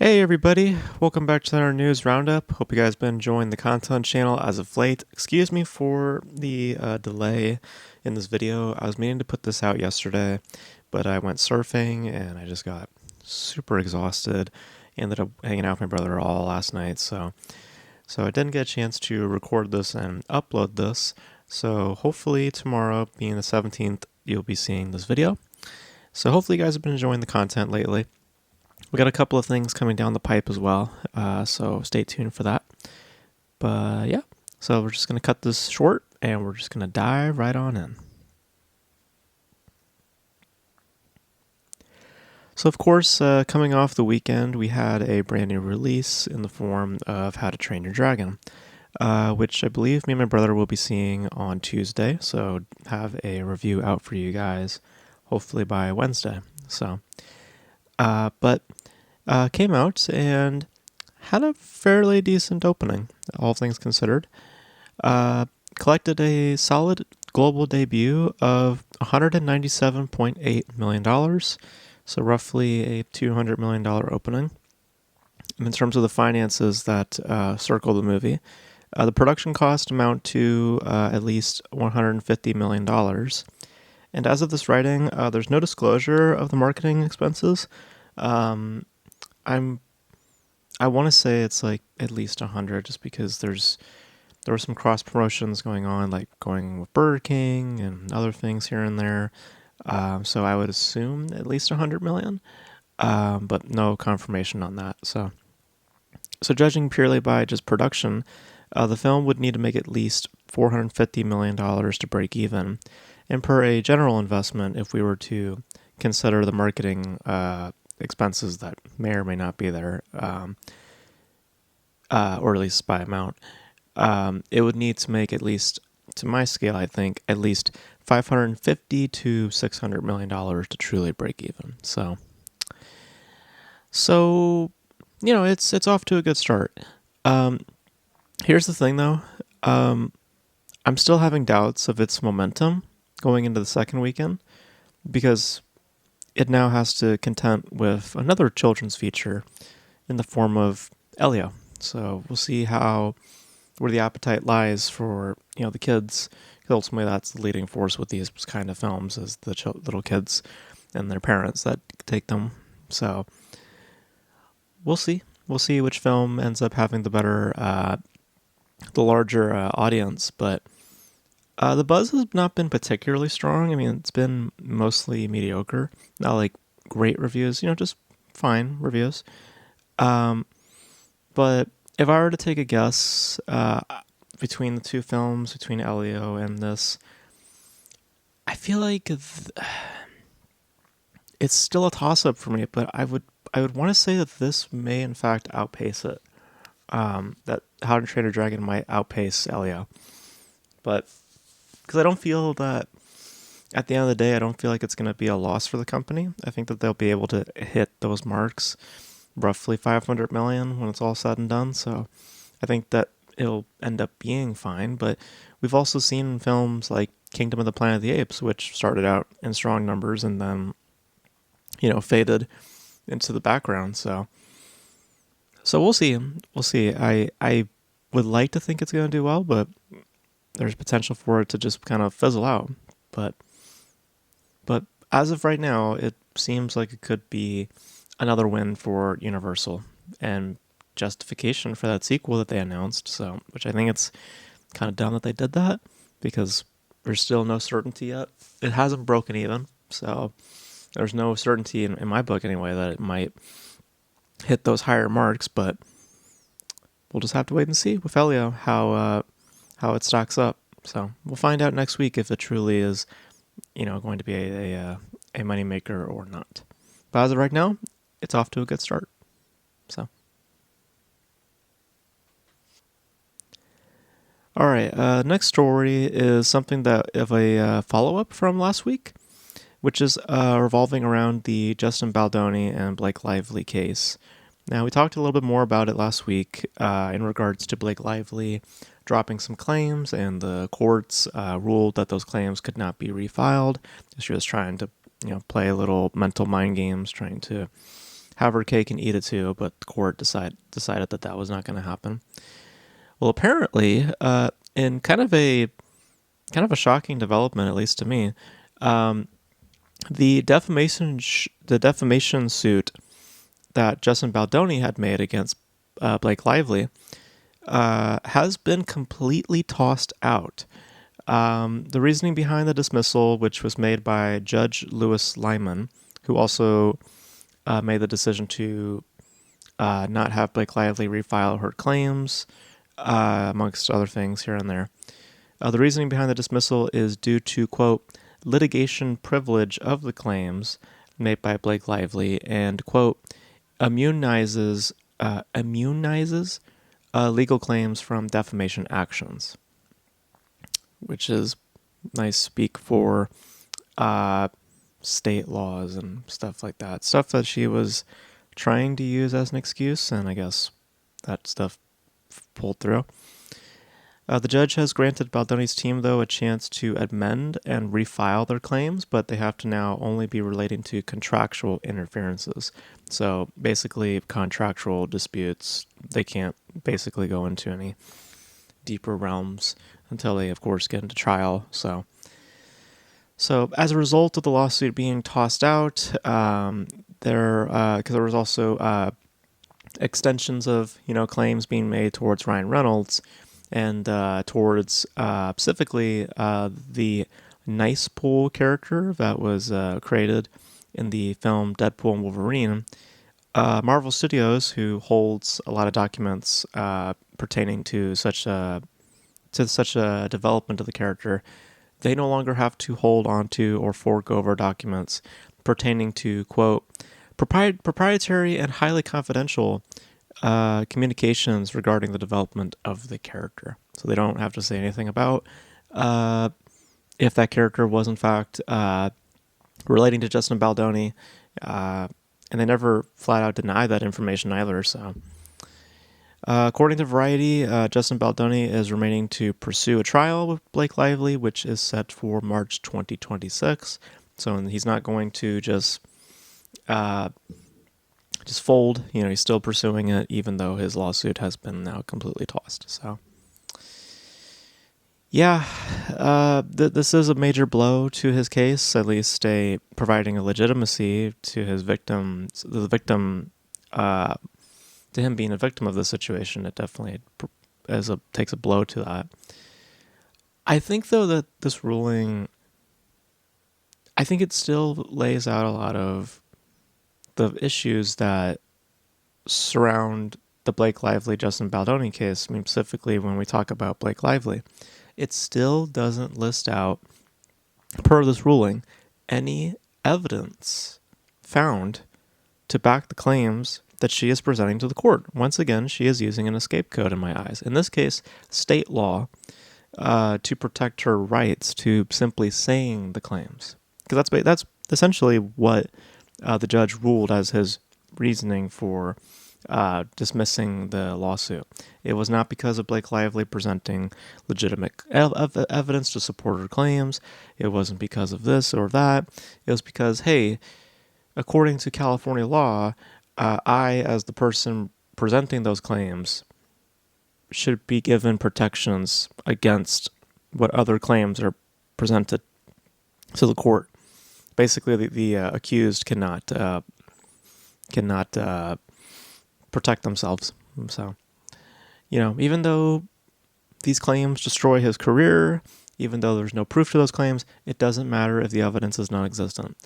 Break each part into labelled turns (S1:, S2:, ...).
S1: Hey everybody, welcome back to our news roundup. Hope you guys been enjoying the content channel as of late. Excuse me for the delay in this video. I was meaning to put this out yesterday, but I went surfing and I just got super exhausted. Ended up hanging out with my brother all last night, so I didn't get a chance to record this and upload this. So hopefully tomorrow, being the 17th, you'll be seeing this video. So hopefully you guys have been enjoying the content lately. We got a couple of things coming down the pipe as well, so stay tuned for that. But yeah, so we're just going to cut this short and we're just going to dive right on in. So of course, coming off the weekend, we had a brand new release in the form of How to Train Your Dragon, which I believe me and my brother will be seeing on Tuesday, so have a review out for you guys, hopefully by Wednesday. So, but came out and had a fairly decent opening, all things considered. Collected a solid global debut of $197.8 million, so roughly a $200 million opening. And in terms of the finances that circle the movie, the production cost amount to at least $150 million. And as of this writing, there's no disclosure of the marketing expenses. I want to say it's like at least 100, just because there were some cross promotions going on, like going with Burger King and other things here and there. So I would assume at least 100 million, but no confirmation on that. So judging purely by just production, the film would need to make at least $450 million to break even. And per a general investment, if we were to consider the marketing expenses that may or may not be there, or at least by amount, it would need to make at least, to my scale, I think, at least $550 to $600 million to truly break even. So it's off to a good start. Here's the thing, though. I'm still having doubts of its momentum going into the second weekend, because it now has to contend with another children's feature in the form of Elio. So we'll see where the appetite lies for the kids. Because ultimately, that's the leading force with these kind of films, is the little kids and their parents that take them. So we'll see. We'll see which film ends up having the larger audience. But the buzz has not been particularly strong. I mean, it's been mostly mediocre. Not like great reviews, just fine reviews. But if I were to take a guess, between the two films, between Elio and this, I feel like it's still a toss-up for me, but I would want to say that this may in fact outpace it. That How to Train Your Dragon might outpace Elio. But because I don't feel that, at the end of the day, I don't feel like it's going to be a loss for the company. I think that they'll be able to hit those marks, roughly 500 million when it's all said and done. So I think that it'll end up being fine. But we've also seen films like Kingdom of the Planet of the Apes, which started out in strong numbers and then, faded into the background. So we'll see. We'll see. I would like to think it's going to do well, but there's potential for it to just kind of fizzle out. But as of right now, it seems like it could be another win for Universal and justification for that sequel that they announced. So, which I think it's kind of dumb that they did that, because there's still no certainty yet. It hasn't broken even, so there's no certainty in my book anyway that it might hit those higher marks. But we'll just have to wait and see with Elio how it stocks up. So we'll find out next week if it truly is, going to be a moneymaker or not. But as of right now, it's off to a good start. So, all right. Next story is something that of a follow-up from last week, which is revolving around the Justin Baldoni and Blake Lively case. Now, we talked a little bit more about it last week in regards to Blake Lively dropping some claims, and the courts ruled that those claims could not be refiled. She was trying to, play a little mental mind games, trying to have her cake and eat it too, but the court decided that that was not going to happen. Well, apparently, in kind of a shocking development, at least to me, um, the defamation suit that Justin Baldoni had made against Blake Lively has been completely tossed out. The reasoning behind the dismissal, which was made by Judge Lewis Lyman, who also made the decision to not have Blake Lively refile her claims, amongst other things here and there. The reasoning behind the dismissal is due to, quote, litigation privilege of the claims made by Blake Lively and, quote, immunizes legal claims from defamation actions, which is nice speak for state laws and stuff like that. Stuff that she was trying to use as an excuse, and I guess that stuff pulled through. The judge has granted Baldoni's team, though, a chance to amend and refile their claims, but they have to now only be relating to contractual interferences. So basically, contractual disputes, they can't basically go into any deeper realms until they, of course, get into trial. So as a result of the lawsuit being tossed out, because there was also extensions of claims being made towards Ryan Reynolds and towards specifically the Nice Pool character that was created in the film Deadpool and Wolverine. Marvel Studios, who holds a lot of documents pertaining to such a development of the character, they no longer have to hold onto or fork over documents pertaining to, quote, proprietary and highly confidential communications regarding the development of the character. So they don't have to say anything about if that character was in fact relating to Justin Baldoni, and they never flat out deny that information either. So according to Variety, Justin Baldoni is remaining to pursue a trial with Blake Lively, which is set for March 2026. So he's not going to just fold. He's still pursuing it, even though his lawsuit has been now completely tossed. So, yeah, this is a major blow to his case, at least providing a legitimacy to his victim, to him being a victim of this situation. It definitely takes a blow to that. I think, though, that this ruling, I think it still lays out a lot of the issues that surround the Blake Lively Justin Baldoni case. I mean, specifically when we talk about Blake Lively, it still doesn't list out, per this ruling, any evidence found to back the claims that she is presenting to the court. Once again, she is using an escape code in my eyes. In this case, state law, to protect her rights to simply saying the claims. Because that's essentially what the judge ruled as his reasoning for dismissing the lawsuit. It was not because of Blake Lively presenting legitimate evidence to support her claims. It wasn't because of this or that. It was because, hey, according to California law, I, as the person presenting those claims, should be given protections against what other claims are presented to the court. Basically, the accused cannot protect themselves. So, even though these claims destroy his career, even though there's no proof to those claims, it doesn't matter if the evidence is non-existent.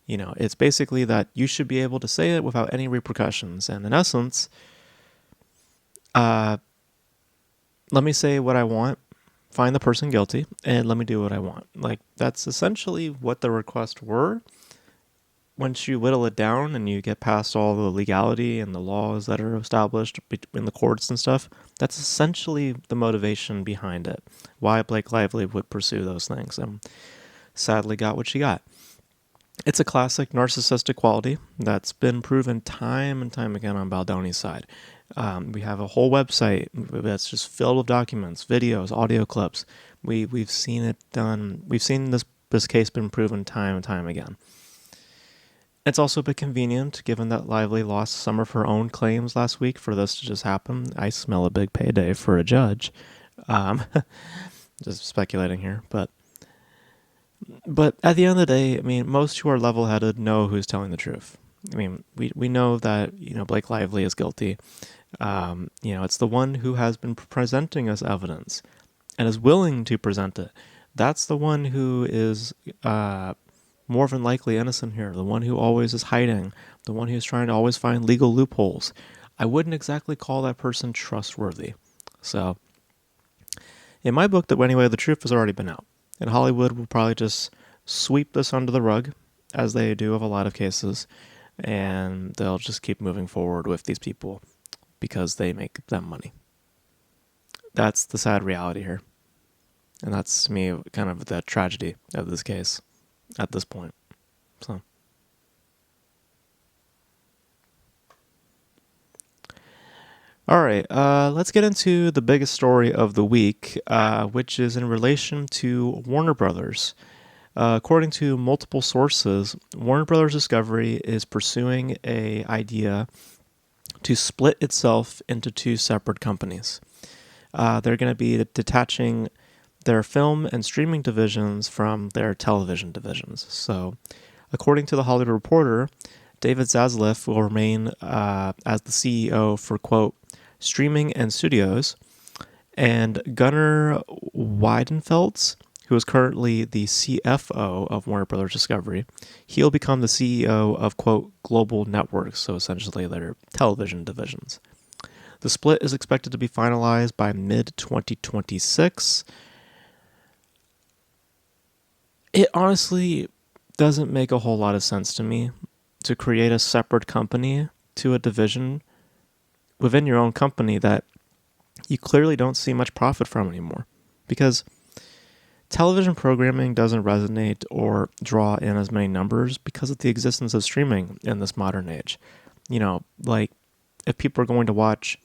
S1: It's basically that you should be able to say it without any repercussions. And in essence, let me say what I want, find the person guilty, and let me do what I want. Like, that's essentially what the requests were. Once you whittle it down and you get past all the legality and the laws that are established in the courts and stuff, that's essentially the motivation behind it. Why Blake Lively would pursue those things, and sadly got what she got. It's a classic narcissistic quality that's been proven time and time again on Baldoni's side. We have a whole website that's just filled with documents, videos, audio clips. We've seen it done. We've seen this case been proven time and time again. It's also a bit convenient, given that Lively lost some of her own claims last week, for this to just happen. I smell a big payday for a judge. Um, just speculating here, but at the end of the day, I mean, most who are level-headed know who's telling the truth. I mean, we know that Blake Lively is guilty. It's the one who has been presenting us evidence and is willing to present it. That's the one who is more than likely innocent here. The one who always is hiding. The one who's trying to always find legal loopholes. I wouldn't exactly call that person trustworthy. So, in my book, that anyway, the truth has already been out. And Hollywood will probably just sweep this under the rug, as they do of a lot of cases, and they'll just keep moving forward with these people because they make them money. That's the sad reality here. And that's, to me, kind of the tragedy of this case at this point. So, all right, let's get into the biggest story of the week, which is in relation to Warner Brothers. According to multiple sources, Warner Brothers Discovery is pursuing an idea to split itself into two separate companies. They're going to be detaching their film and streaming divisions from their television divisions. So, according to the Hollywood Reporter, David Zaslav will remain as the CEO for, quote, streaming and studios, and Gunnar Weidenfelds, who is currently the CFO of Warner Brothers Discovery, he'll become the CEO of, quote, global networks, so essentially their television divisions. The split is expected to be finalized by mid-2026. It honestly doesn't make a whole lot of sense to me to create a separate company to a division within your own company that you clearly don't see much profit from anymore. Because television programming doesn't resonate or draw in as many numbers because of the existence of streaming in this modern age. Like, if people are going to watch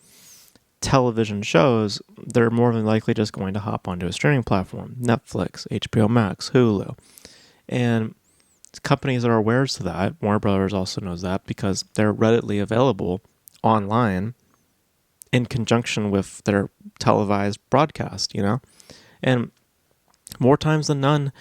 S1: television shows, they're more than likely just going to hop onto a streaming platform, Netflix, HBO Max, Hulu. And companies are aware to that. Warner Brothers also knows that because they're readily available online in conjunction with their televised broadcast, And more times than none,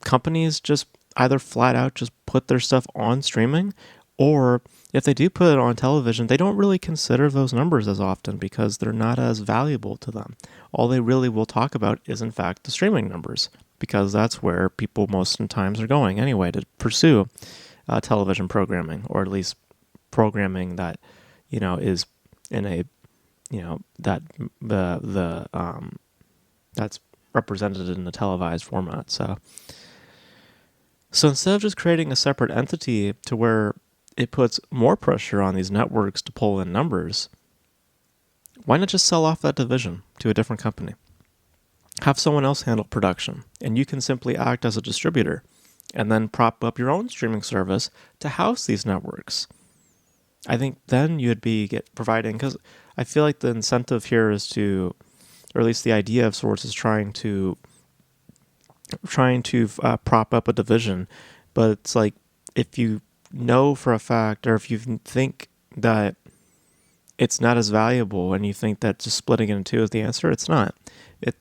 S1: companies just either flat out just put their stuff on streaming, or if they do put it on television, they don't really consider those numbers as often because they're not as valuable to them. All they really will talk about is, in fact, the streaming numbers, because that's where people most of the times are going anyway to pursue television programming, or at least programming that, is in a, that that's represented in the televised format. So instead of just creating a separate entity to where it puts more pressure on these networks to pull in numbers, why not just sell off that division to a different company? Have someone else handle production, and you can simply act as a distributor and then prop up your own streaming service to house these networks. I think then you'd be providing, because I feel like the incentive here is to, or at least the idea of sorts, is trying to prop up a division. But it's like, if you know for a fact, or if you think that it's not as valuable and you think that just splitting it in two is the answer, it's not.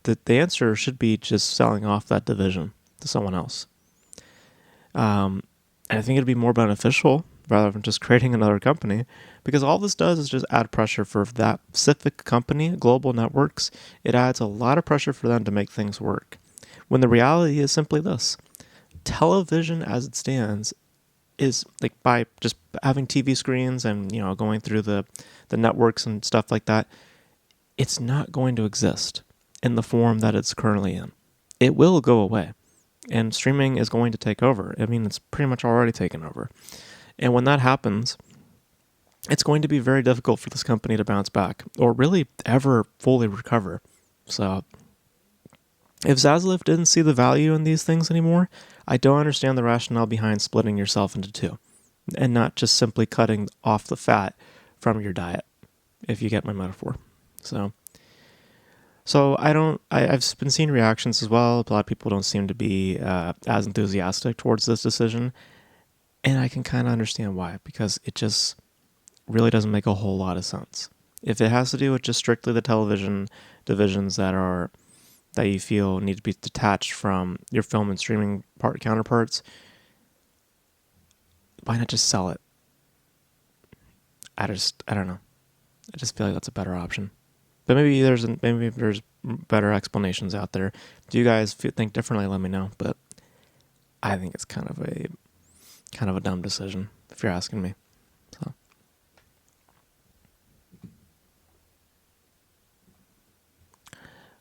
S1: The answer should be just selling off that division to someone else. And I think it'd be more beneficial rather than just creating another company, because all this does is just add pressure for that specific company, Global Networks. It adds a lot of pressure for them to make things work, when the reality is simply this: television as it stands is, like, by just having TV screens and going through the networks and stuff like that, it's not going to exist in the form that it's currently in. It will go away, and streaming is going to take over. I mean, it's pretty much already taken over. And when that happens, it's going to be very difficult for this company to bounce back, or really ever fully recover. So if Zaslav didn't see the value in these things anymore, I don't understand the rationale behind splitting yourself into two, and not just simply cutting off the fat from your diet, if you get my metaphor. So I've been seeing reactions as well. A lot of people don't seem to be as enthusiastic towards this decision. And I can kind of understand why, because it just really doesn't make a whole lot of sense. If it has to do with just strictly the television divisions that you feel need to be detached from your film and streaming counterparts, why not just sell it? I don't know. I just feel like that's a better option. But maybe there's better explanations out there. Do you guys think differently? Let me know. But I think it's kind of a dumb decision, if you're asking me.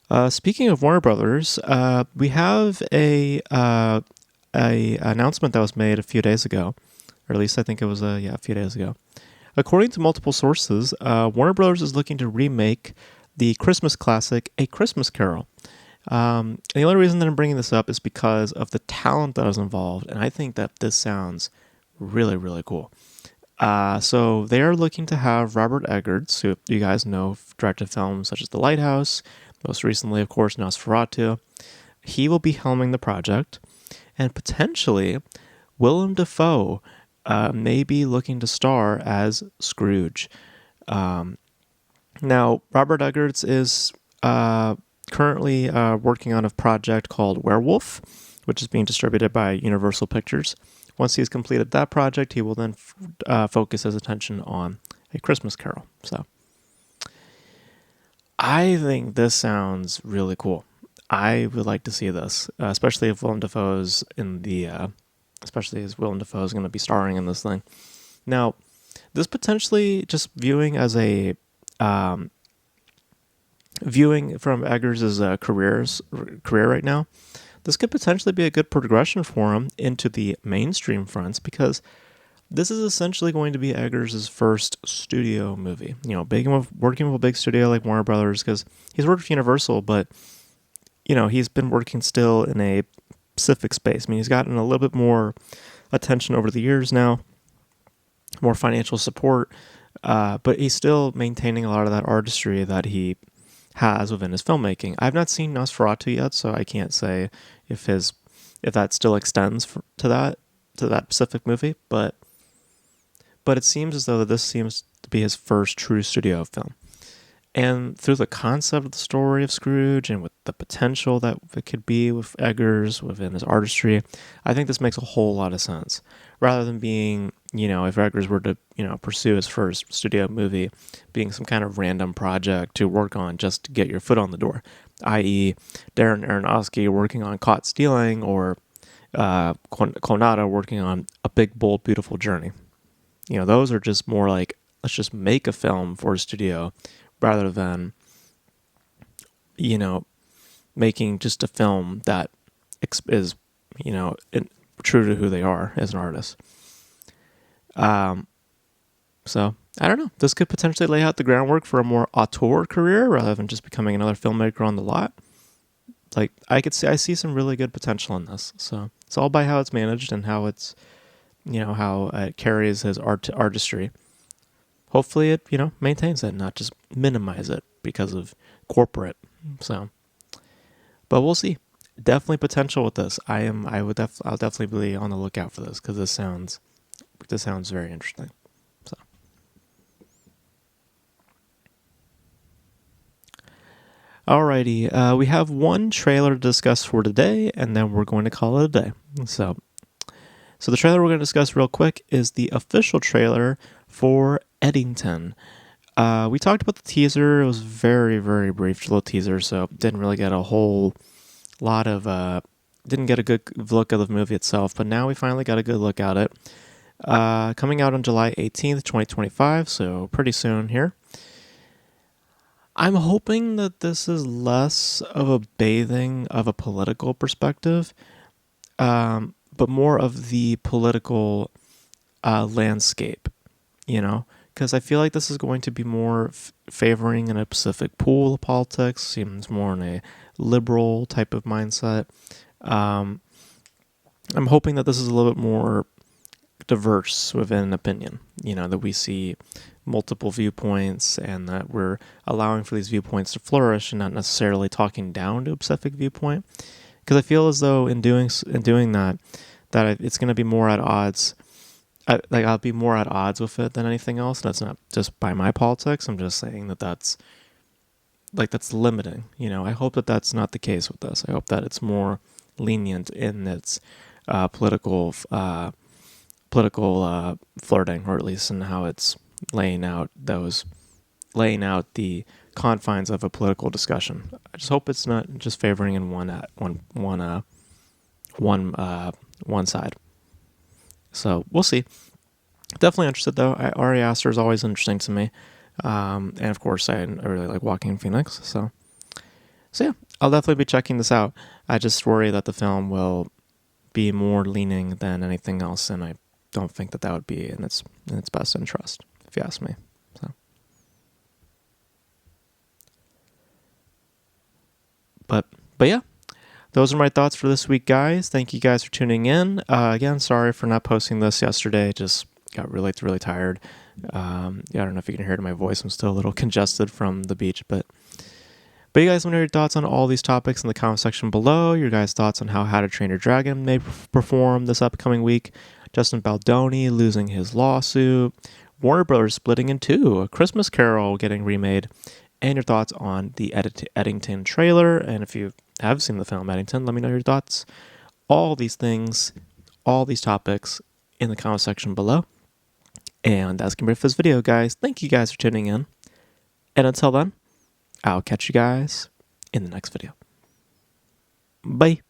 S1: So. Speaking of Warner Brothers, we have a announcement that was made a few days ago, or at least I think it was a few days ago. According to multiple sources, Warner Brothers is looking to remake the Christmas classic A Christmas Carol. And the only reason that I'm bringing this up is because of the talent that was involved, and I think that this sounds really, really cool. So they are looking to have Robert Eggers, who you guys know directed films such as The Lighthouse, most recently, of course, Nosferatu. He will be helming the project, and potentially Willem Dafoe may be looking to star as Scrooge. Now, Robert Eggers is currently working on a project called Werewolf, which is being distributed by Universal Pictures. Once he's completed that project, he will then focus his attention on A Christmas Carol. So, I think this sounds really cool. I would like to see this, especially if Willem Dafoe's especially as Willem Dafoe is going to be starring in this thing. Now, this potentially just viewing from Eggers' career right now, this could potentially be a good progression for him into the mainstream fronts, because this is essentially going to be Eggers' first studio movie. Working with a big studio like Warner Brothers, because he's worked with Universal, but he's been working still in a specific space. I mean, he's gotten a little bit more attention over the years now, more financial support, but he's still maintaining a lot of that artistry that he has within his filmmaking. I've not seen Nosferatu yet, so I can't say if that still extends to that specific movie, but it seems as though that this seems to be his first true studio film. And through the concept of the story of Scrooge and with the potential that it could be with Eggers within his artistry, I think this makes a whole lot of sense. Rather than being, if Eggers were to, pursue his first studio movie, being some kind of random project to work on just to get your foot on the door, i.e. Darren Aronofsky working on Caught Stealing, or Konada working on A Big, Bold, Beautiful Journey. Those are just more like, let's just make a film for a studio, rather than, making just a film that is, true to who they are as an artist. So, I don't know. This could potentially lay out the groundwork for a more auteur career, rather than just becoming another filmmaker on the lot. Like, I see some really good potential in this. So, it's all by how it's managed and how it's, how it carries his artistry. Hopefully it, maintains it, not just minimize it because of corporate. So, but we'll see. Definitely potential with this. I'll definitely be on the lookout for this, because this sounds very interesting. So, alrighty, we have one trailer to discuss for today, and then we're going to call it a day. So the trailer we're going to discuss real quick is the official trailer for Eddington. We talked about the teaser. It was very, very brief little teaser, so didn't really get a whole lot of didn't get a good look of the movie itself, but now we finally got a good look at it. Coming out on July 18th, 2025, so pretty soon here. I'm hoping that this is less of a bathing of a political perspective, but more of the political landscape, because I feel like this is going to be more favoring in a specific pool of politics, seems more in a liberal type of mindset. I'm hoping that this is a little bit more diverse within an opinion, that we see multiple viewpoints and that we're allowing for these viewpoints to flourish and not necessarily talking down to a specific viewpoint. Because I feel as though in doing that it's going to be more at odds I'll be more at odds with it than anything else. That's not just by my politics. I'm just saying that that's limiting. I hope that that's not the case with this. I hope that it's more lenient in its political flirting, or at least in how it's laying out the confines of a political discussion. I just hope it's not just favoring in one side. So we'll see. Definitely interested though. Ari Aster is always interesting to me, and of course I really like Joaquin Phoenix. So yeah, I'll definitely be checking this out. I just worry that the film will be more leaning than anything else, and I don't think that would be in its best interest, if you ask me. So, but yeah, those are my thoughts for this week, guys. Thank you guys for tuning in. Again, sorry for not posting this yesterday. Just got really tired. I don't know if you can hear it in my voice. I'm still a little congested from the beach, but you guys want to hear your thoughts on all these topics in the comment section below. Your guys' thoughts on How to Train Your Dragon may perform this upcoming week. Justin Baldoni losing his lawsuit. Warner Brothers splitting in two. A Christmas Carol getting remade. And your thoughts on the Eddington trailer. And if you have seen the film Eddington, let me know your thoughts. All these things, all these topics in the comment section below. And that's going to be it for this video, guys. Thank you guys for tuning in. And until then, I'll catch you guys in the next video. Bye.